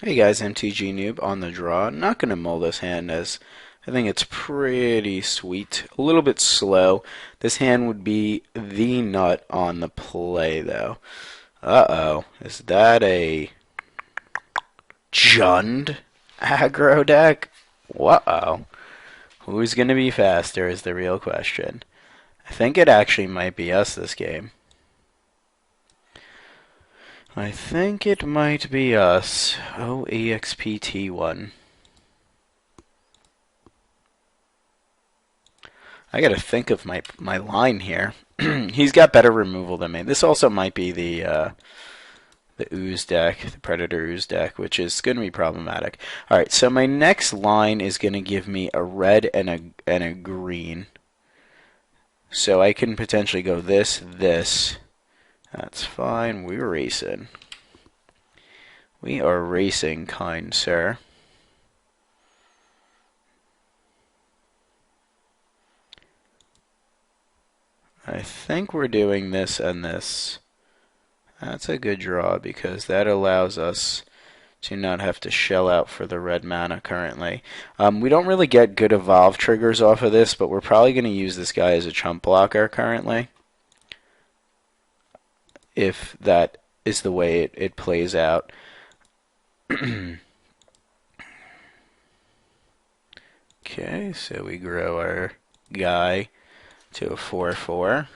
Hey guys, Mtgnoob on the draw. Not going to mull this hand as I think it's pretty sweet. A little bit slow. This hand would be the nut on the play though. Uh-oh. Is that a Jund aggro deck? Uh-oh. Who's going to be faster is the real question. I think it actually might be us this game. I think it might be us. Oh, EXPT1. I gotta think of my line here. He's got better removal than me. This also might be the ooze deck, the predator ooze deck, which is gonna be problematic. All right, so my next line is gonna give me a red and a green. So I can potentially go this. That's fine. We're racing. We are racing, kind sir. I think we're doing this and this. That's a good draw because that allows us to not have to shell out for the red mana currently. We don't really get good evolve triggers off of this, but we're probably going to use this guy as a chump blocker currently. If that is the way it plays out. Okay, so we grow our guy to a 4/4.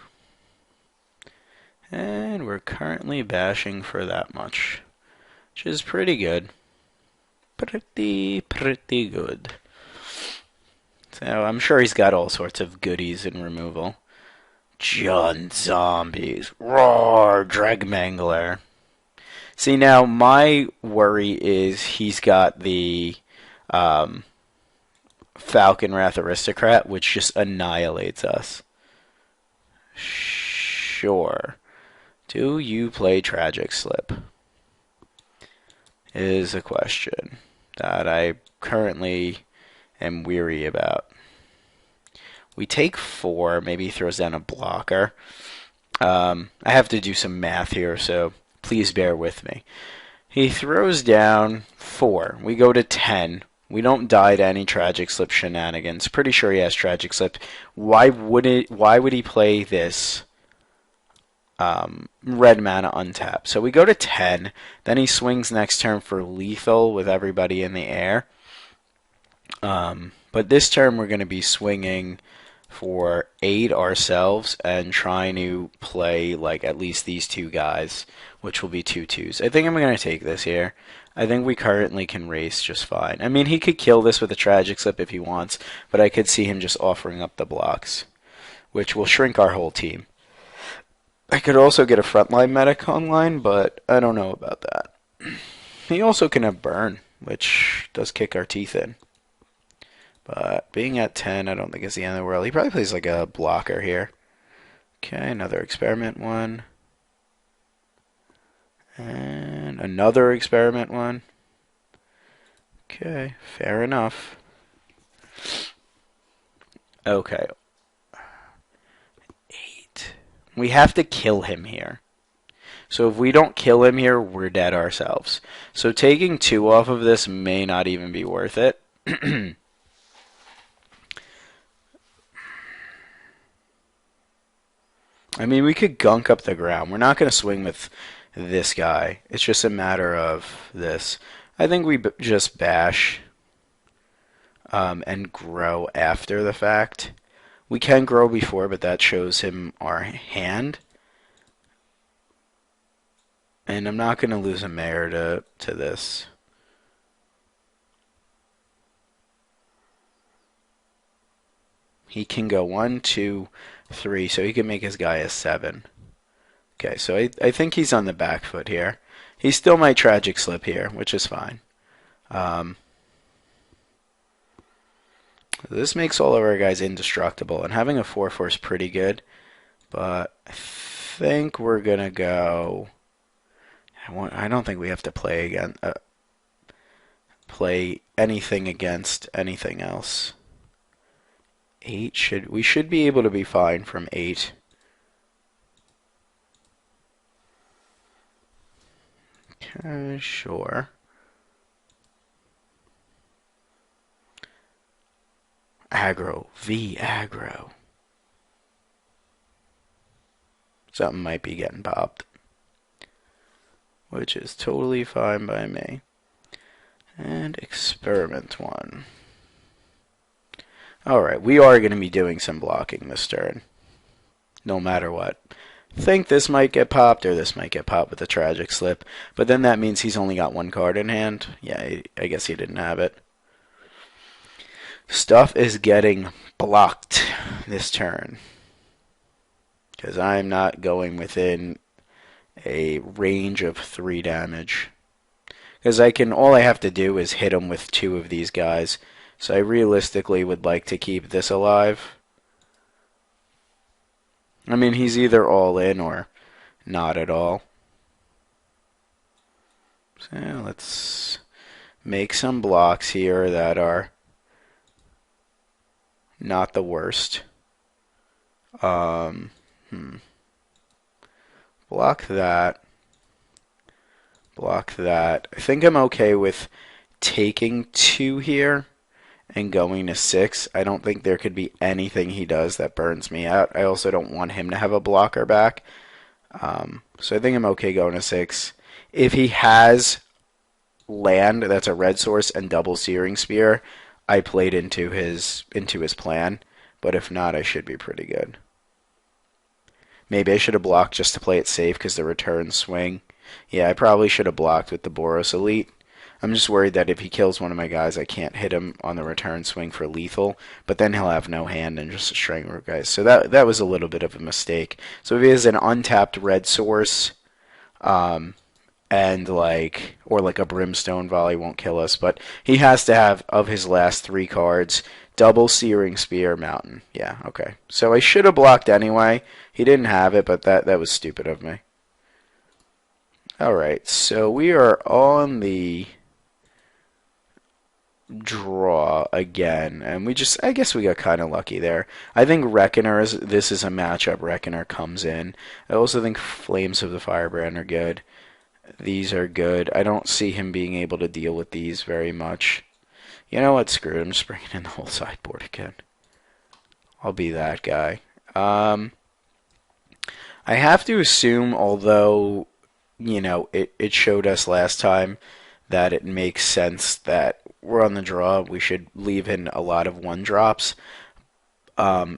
And we're currently bashing for that much, which is pretty good. Pretty good. So I'm sure he's got all sorts of goodies in removal. Jund zombies. Roar, Dragmangler. See, now my worry is he's got the Falcon Wrath Aristocrat, which just annihilates us. Sure. Do you play Tragic Slip? Is a question that I currently am weary about. We take 4, maybe he throws down a blocker. I have to do some math here, so please bear with me. He throws down 4. We go to 10. We don't die to any Tragic Slip shenanigans. Pretty sure he has Tragic Slip. Why would he play this red mana untapped? So we go to 10. Then he swings next turn for lethal with everybody in the air. But this turn we're going to be swinging for 8 ourselves and trying to play like at least these 2 guys, which will be 2/2s. I think I'm going to take this here. I think we currently can race just fine. I mean, he could kill this with a Tragic Slip if he wants, but I could see him just offering up the blocks, which will shrink our whole team. I could also get a frontline medic online, but I don't know about that. He also can have burn, which does kick our teeth in. But being at 10, I don't think is the end of the world. He probably plays like a blocker here. Okay, another experiment one. And another experiment one. Okay, fair enough. Okay. 8. We have to kill him here. So if we don't kill him here, we're dead ourselves. So taking 2 off of this may not even be worth it. I mean, we could gunk up the ground. We're not going to swing with this guy. It's just a matter of this. I think we just bash and grow after the fact. We can grow before, but that shows him our hand. And I'm not going to lose a mare to this. He can go 1, 2, 3, so he can make his guy a 7. Okay, so I think he's on the back foot here. He still might Tragic Slip here, which is fine. This makes all of our guys indestructible, and having a 4/4 is pretty good. But I think we're gonna go. I don't think we have to play again. Play anything against anything else. 8 we should be able to be fine from 8. Okay, sure. Aggro v Aggro. Something might be getting popped, which is totally fine by me. And experiment one. Alright, we are going to be doing some blocking this turn, no matter what. Think this might get popped, or this might get popped with a tragic slip, but then that means he's only got one card in hand. Yeah, I guess he didn't have it. Stuff is getting blocked this turn, because I'm not going within a range of 3 damage. Because all I have to do is hit him with 2 of these guys. So I realistically would like to keep this alive. I mean, he's either all in or not at all. So let's make some blocks here that are not the worst. Block that. Block that. I think I'm okay with taking 2 here and going to 6. I don't think there could be anything he does that burns me out. I also don't want him to have a blocker back. So I think I'm okay going to 6. If he has land that's a red source and double Searing Spear, I played into his plan. But if not, I should be pretty good. Maybe I should have blocked just to play it safe because the return swing. Yeah, I probably should have blocked with the Boros Elite. I'm just worried that if he kills one of my guys, I can't hit him on the return swing for lethal, but then he'll have no hand and just a string of guys. So that was a little bit of a mistake. So if he has an untapped red source, and or a Brimstone Volley won't kill us, but he has to have, of his last 3 cards, double Searing Spear, Mountain. Yeah, okay. So I should have blocked anyway. He didn't have it, but that was stupid of me. Alright, so we are on the draw again, and I guess we got kind of lucky there. I think this is a matchup Reckoner comes in. I also think Flames of the Firebrand are good. These are good. I don't see him being able to deal with these very much. You know what, screw it, I'm just bringing in the whole sideboard again. I'll be that guy. I have to assume, although, it showed us last time that it makes sense that we're on the draw, we should leave in a lot of 1-drops.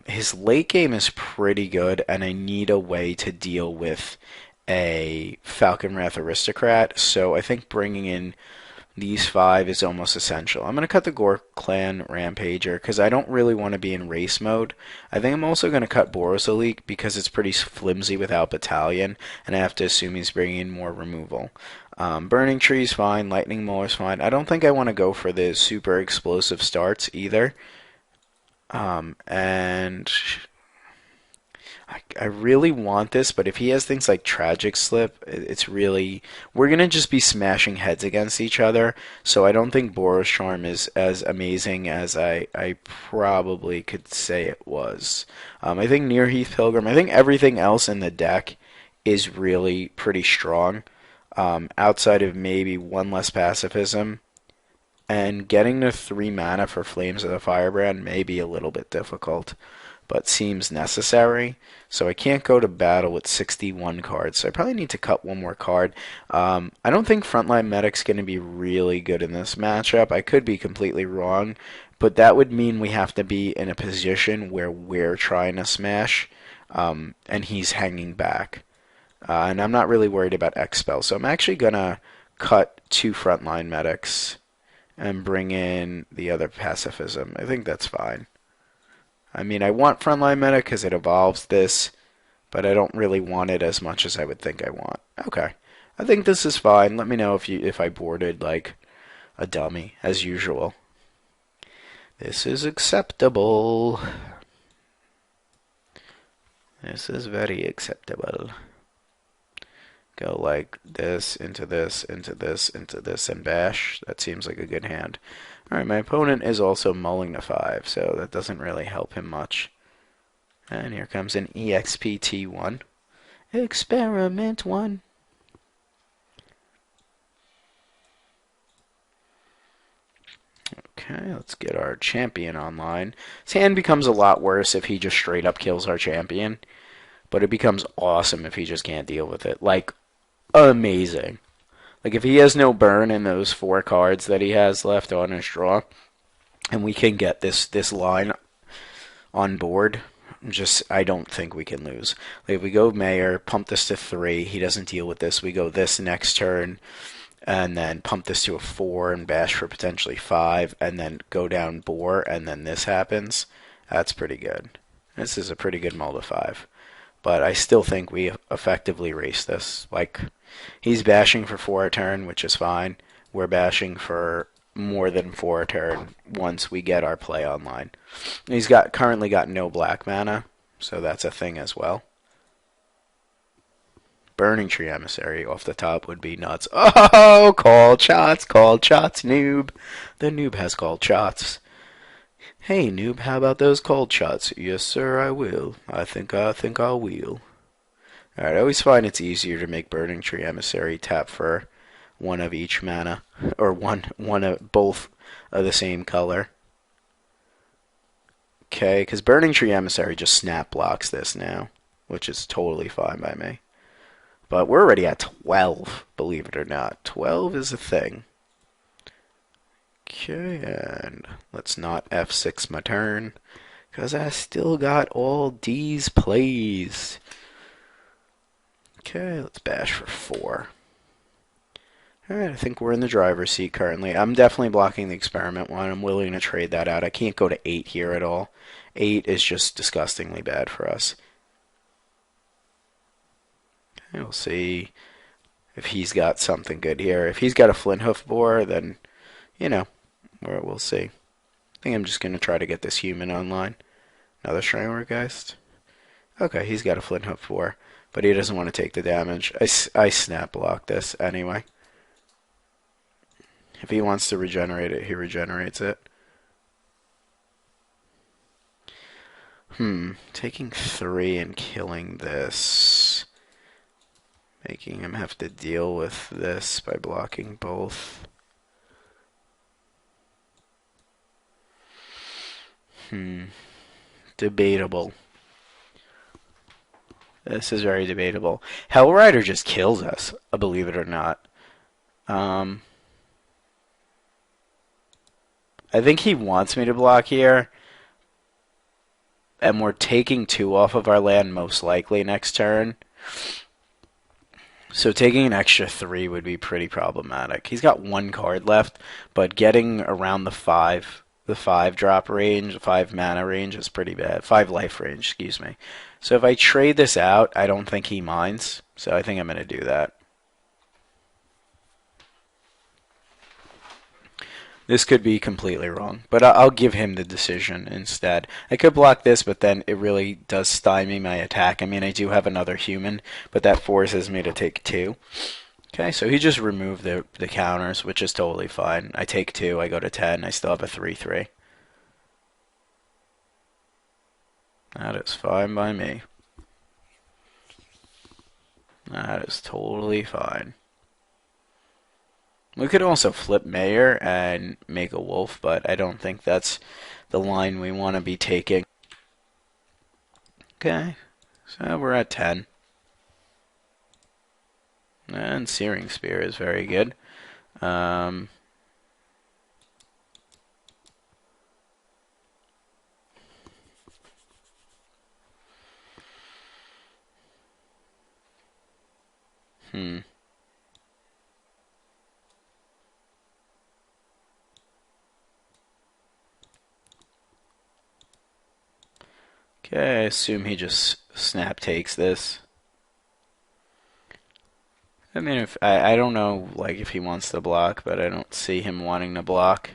His late game is pretty good, and I need a way to deal with a Falcon Wrath Aristocrat, so I think bringing in these 5 is almost essential. I'm going to cut the Gore Clan Rampager because I don't really want to be in race mode. I think I'm also going to cut Boros Elite because it's pretty flimsy without Battalion, and I have to assume he's bringing in more removal. Burning Tree's fine, Lightning Mower's fine. I don't think I want to go for the super explosive starts either. And I really want this, but if he has things like Tragic Slip, we're going to just be smashing heads against each other, so I don't think Boros Charm is as amazing as I probably could say it was. I think Near Heath Pilgrim, I think everything else in the deck is really pretty strong, outside of maybe 1 less pacifism, and getting to 3 mana for Flames of the Firebrand may be a little bit difficult, but seems necessary. So I can't go to battle with 61 cards, so I probably need to cut 1 more card. I don't think Frontline Medic's going to be really good in this matchup. I could be completely wrong, but that would mean we have to be in a position where we're trying to smash, and he's hanging back. And I'm not really worried about X-Spell, so I'm actually going to cut 2 Frontline Medics and bring in the other Pacifism. I think that's fine. I mean, I want Frontline Medic because it evolves this, but I don't really want it as much as I would think I want. Okay. I think this is fine. Let me know if I boarded like a dummy, as usual. This is acceptable. This is very acceptable. Go like this, into this, into this, into this, and bash. That seems like a good hand. Alright, my opponent is also mulling to 5, so that doesn't really help him much. And here comes an EXPT1. Experiment 1. Okay, let's get our champion online. His hand becomes a lot worse if he just straight up kills our champion, but it becomes awesome if he just can't deal with it. Like, amazing. Like, if he has no burn in those 4 cards that he has left on his draw, and we can get this line on board, I don't think we can lose. Like, if we go Mayor, pump this to 3, he doesn't deal with this, we go this next turn, and then pump this to a 4 and bash for potentially 5, and then go down Boar, and then this happens. That's pretty good. This is a pretty good mull to 5. But I still think we effectively race this. Like, he's bashing for 4 a turn, which is fine. We're bashing for more than 4 a turn once we get our play online. He's currently got no black mana, so that's a thing as well. Burning Tree Emissary off the top would be nuts. Oh, called shots, noob. The noob has called shots. Hey, noob, how about those cold shots? Yes, sir, I will. I think I'll wheel. Alright, I always find it's easier to make Burning Tree Emissary tap for 1 of each mana, or one of both of the same color. Okay, because Burning Tree Emissary just snap blocks this now, which is totally fine by me. But we're already at 12, believe it or not. 12 is a thing. Okay, and let's not F6 my turn, because I still got all these plays. Okay, let's bash for 4. Alright, I think we're in the driver's seat currently. I'm definitely blocking the experiment one. I'm willing to trade that out. I can't go to 8 here at all. 8 is just disgustingly bad for us. Okay, we'll see if he's got something good here. If he's got a Flinthoof Boar, then, you know, we'll see. I think I'm just going to try to get this human online. Another Shrine Geist. Okay, he's got a Flinthoof Boar, but he doesn't want to take the damage. I snap block this anyway. If he wants to regenerate it, he regenerates it. Taking 3 and killing this. Making him have to deal with this by blocking both. Debatable. This is very debatable. Hellrider just kills us, believe it or not. I think he wants me to block here. And we're taking 2 off of our land most likely next turn. So taking an extra 3 would be pretty problematic. He's got 1 card left, but getting around the 5 drop range, 5 mana range is pretty bad. 5 life range, excuse me. So if I trade this out, I don't think he minds. So I think I'm going to do that. This could be completely wrong, but I'll give him the decision instead. I could block this, but then it really does stymie my attack. I mean, I do have another human, but that forces me to take 2. Okay, so he just removed the counters, which is totally fine. I take 2, I go to 10, I still have a 3/3. That is fine by me. That is totally fine. We could also flip Mayor and make a wolf, but I don't think that's the line we want to be taking. Okay, so we're at 10. And Searing Spear is very good. Okay, I assume he just snap takes this. I mean, if I don't know, like, if he wants to block, but I don't see him wanting to block.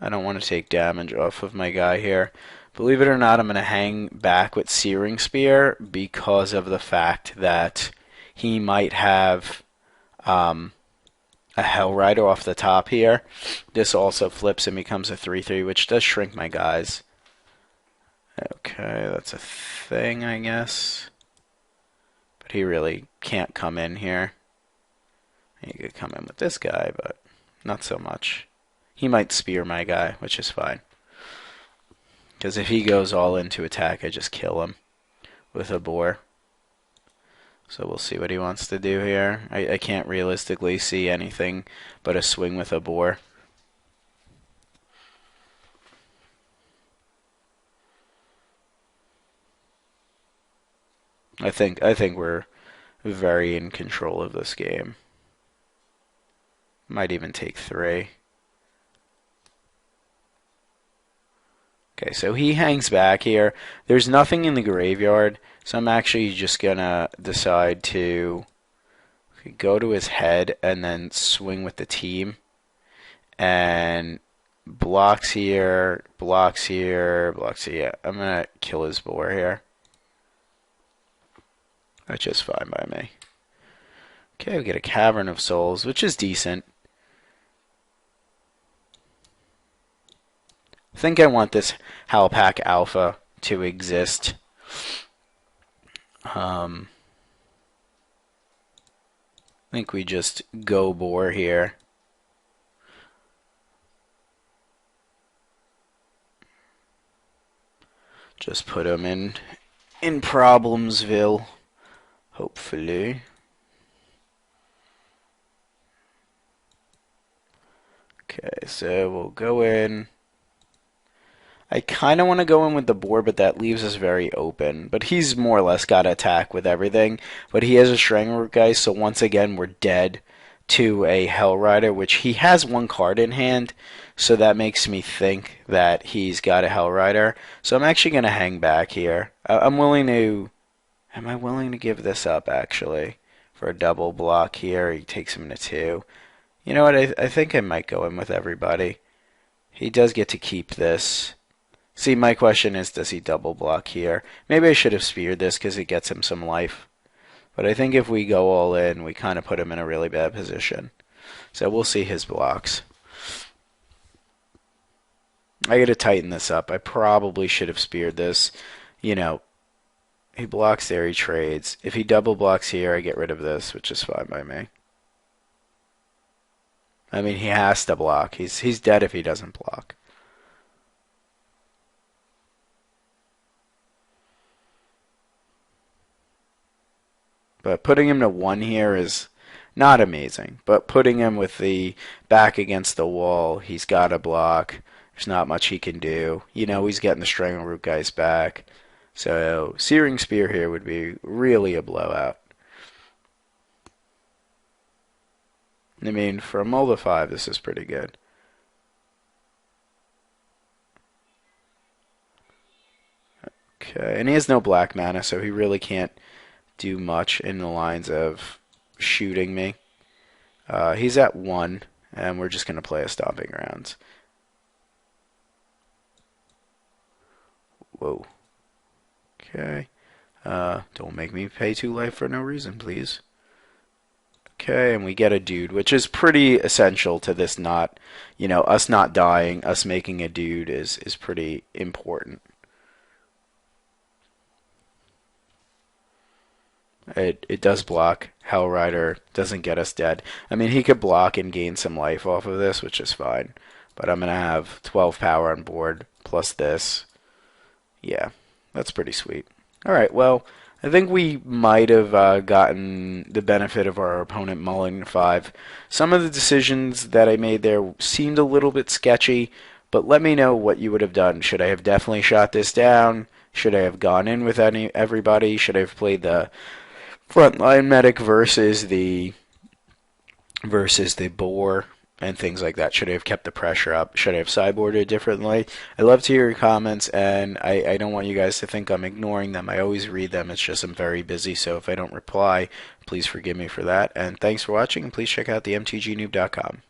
I don't want to take damage off of my guy here. Believe it or not, I'm going to hang back with Searing Spear because of the fact that he might have a Hellrider off the top here. This also flips and becomes a 3/3, which does shrink my guys. Okay, that's a thing, I guess. But he really can't come in here. He could come in with this guy, but not so much. He might spear my guy, which is fine. Because if he goes all into attack, I just kill him with a boar. So we'll see what he wants to do here. I can't realistically see anything but a swing with a boar. I think we're very in control of this game. Might even take 3. Okay, so he hangs back here. There's nothing in the graveyard, so I'm actually just gonna decide to go to his head and then swing with the team. And blocks here, blocks here, blocks here. I'm gonna kill his boar here. That's just fine by me. Okay, we get a Cavern of Souls, which is decent. I think I want this Halpak Alpha to exist. I think we just go boar here. Just put him in Problemsville, hopefully. Okay, so we'll go in. I kind of want to go in with the boar, but that leaves us very open. But he's more or less got to attack with everything. But he has a Strangleroot guy, so once again we're dead to a Hell Rider, which he has 1 card in hand. So that makes me think that he's got a Hell Rider. So I'm actually going to hang back here. I'm willing to... Am I willing to give this up, actually? For a double block here, he takes him to 2. You know what, I think I might go in with everybody. He does get to keep this. See, my question is, does he double block here? Maybe I should have speared this because it gets him some life. But I think if we go all in, we kind of put him in a really bad position. So we'll see his blocks. I got to tighten this up. I probably should have speared this. You know, he blocks there, he trades. If he double blocks here, I get rid of this, which is fine by me. I mean, he has to block. He's dead if he doesn't block. But putting him to 1 here is not amazing. But putting him with the back against the wall, he's got to block. There's not much he can do. You know, he's getting the Strangleroot guys back. So Searing Spear here would be really a blowout. I mean, for a Mulda 5, this is pretty good. Okay, and he has no black mana, so he really can't do much in the lines of shooting me. He's at 1, and we're just going to play a Stomping Grounds. Whoa. Okay. Don't make me pay 2 life for no reason, please. Okay, and we get a dude, which is pretty essential to this not, you know, us not dying, us making a dude is pretty important. It does block. Hell Rider doesn't get us dead. I mean, he could block and gain some life off of this, which is fine. But I'm going to have 12 power on board, plus this. Yeah, that's pretty sweet. Alright, well, I think we might have gotten the benefit of our opponent mulling 5. Some of the decisions that I made there seemed a little bit sketchy, but let me know what you would have done. Should I have definitely shot this down? Should I have gone in with everybody? Should I have played the frontline medic versus the boar and things like that? Should I have kept the pressure up? Should I have sideboarded differently? I love to hear your comments, and I don't want you guys to think I'm ignoring them. I always read them. It's just I'm very busy, so if I don't reply, please forgive me for that. And thanks for watching, and please check out the mtgnoob.com.